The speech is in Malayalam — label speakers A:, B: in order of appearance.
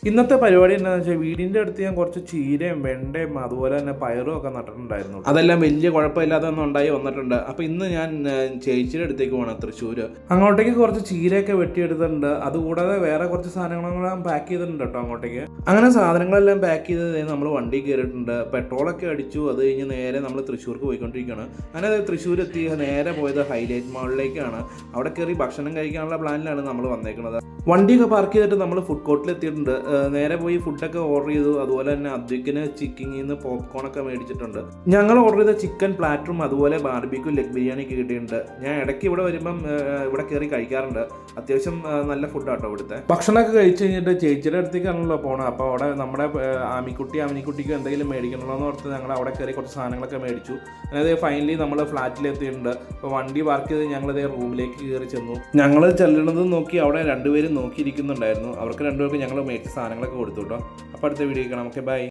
A: ഇന്നത്തെ പരിപാടി എന്താണെന്ന് വെച്ചാൽ വീടിൻ്റെ അടുത്ത് ഞാൻ കുറച്ച് ചീരയും വെണ്ടയും അതുപോലെ തന്നെ പയറും ഒക്കെ നട്ടിട്ടുണ്ടായിരുന്നു. അതെല്ലാം വലിയ കുഴപ്പമില്ലാതെ ഒന്നും ഉണ്ടായി വന്നിട്ടുണ്ട്. അപ്പോൾ ഇന്ന് ഞാൻ ചേച്ചിയുടെ അടുത്തേക്ക് പോകണം, തൃശ്ശൂർ. അങ്ങോട്ടേക്ക് കുറച്ച് ചീരയൊക്കെ വെട്ടിയെടുത്തിട്ടുണ്ട്. അതുകൂടാതെ വേറെ കുറച്ച് സാധനങ്ങളെല്ലാം പാക്ക് ചെയ്തിട്ടുണ്ട് കേട്ടോ അങ്ങോട്ടേക്ക്. അങ്ങനെ സാധനങ്ങളെല്ലാം പാക്ക് ചെയ്ത് നമ്മൾ വണ്ടി കയറിയിട്ടുണ്ട്. പെട്രോളൊക്കെ അടിച്ചു. അത് കഴിഞ്ഞ് നേരെ നമ്മൾ തൃശ്ശൂർക്ക് പോയിക്കൊണ്ടിരിക്കുകയാണ്. അങ്ങനെ തൃശ്ശൂർ എത്തി നേരെ പോയത് ഹൈലൈറ്റ് മാളിലേക്കാണ്. അവിടെ കയറി ഭക്ഷണം കഴിക്കാനുള്ള പ്ലാനിലാണ് നമ്മൾ വന്നേക്കുന്നത്. വണ്ടിയൊക്കെ പാർക്ക് ചെയ്തിട്ട് നമ്മൾ ഫുഡ് കോർട്ടിൽ എത്തിയിട്ടുണ്ട്. നേരെ പോയി ഫുഡൊക്കെ ഓർഡർ ചെയ്തു. അതുപോലെ തന്നെ അദ്വൈക്കിന് ചിക്കനിൽ നിന്ന് പോപ്കോണൊക്കെ മേടിച്ചിട്ടുണ്ട്. ഞങ്ങൾ ഓർഡർ ചെയ്ത ചിക്കൻ പ്ലാറ്ററും അതുപോലെ ബാർബിക്യൂ ലെഗ് ബിരിയാണിയൊക്കെ കിട്ടിയിട്ടുണ്ട്. ഞാൻ ഇടയ്ക്ക് ഇവിടെ വരുമ്പം ഇവിടെ കയറി കഴിക്കാറുണ്ട്. അത്യാവശ്യം നല്ല ഫുഡാട്ടോ ഇവിടുത്തെ. ഭക്ഷണമൊക്കെ കഴിച്ച് കഴിഞ്ഞിട്ട് ചേച്ചിയുടെ അടുത്തേക്കാണല്ലോ പോകണം. അപ്പോൾ അവിടെ നമ്മുടെ ആമിനിക്കുട്ടിക്ക് എന്തെങ്കിലും മേടിക്കണമെന്ന് ഓർത്ത് ഞങ്ങൾ അവിടെ കയറി കുറച്ച് സാധനങ്ങളൊക്കെ മേടിച്ചു. അതായത് ഫൈനലി നമ്മൾ ഫ്ലാറ്റിലെത്തിയിട്ടുണ്ട്. അപ്പോൾ വണ്ടി പാർക്ക് ചെയ്ത് ഞങ്ങളതേ റൂമിലേക്ക് കയറി ചെന്നു. ഞങ്ങൾ ചെല്ലണത് നോക്കി അവിടെ രണ്ടുപേരും നോക്കിയിരിക്കുന്നുണ്ടായിരുന്നു. അവർക്ക് രണ്ടുപേർക്ക് ഞങ്ങൾ മേടിച്ച സാധനങ്ങളൊക്കെ കൊടുത്തു കേട്ടോ. അപ്പോൾ അടുത്ത വീഡിയോ കാണാം. Okay, by.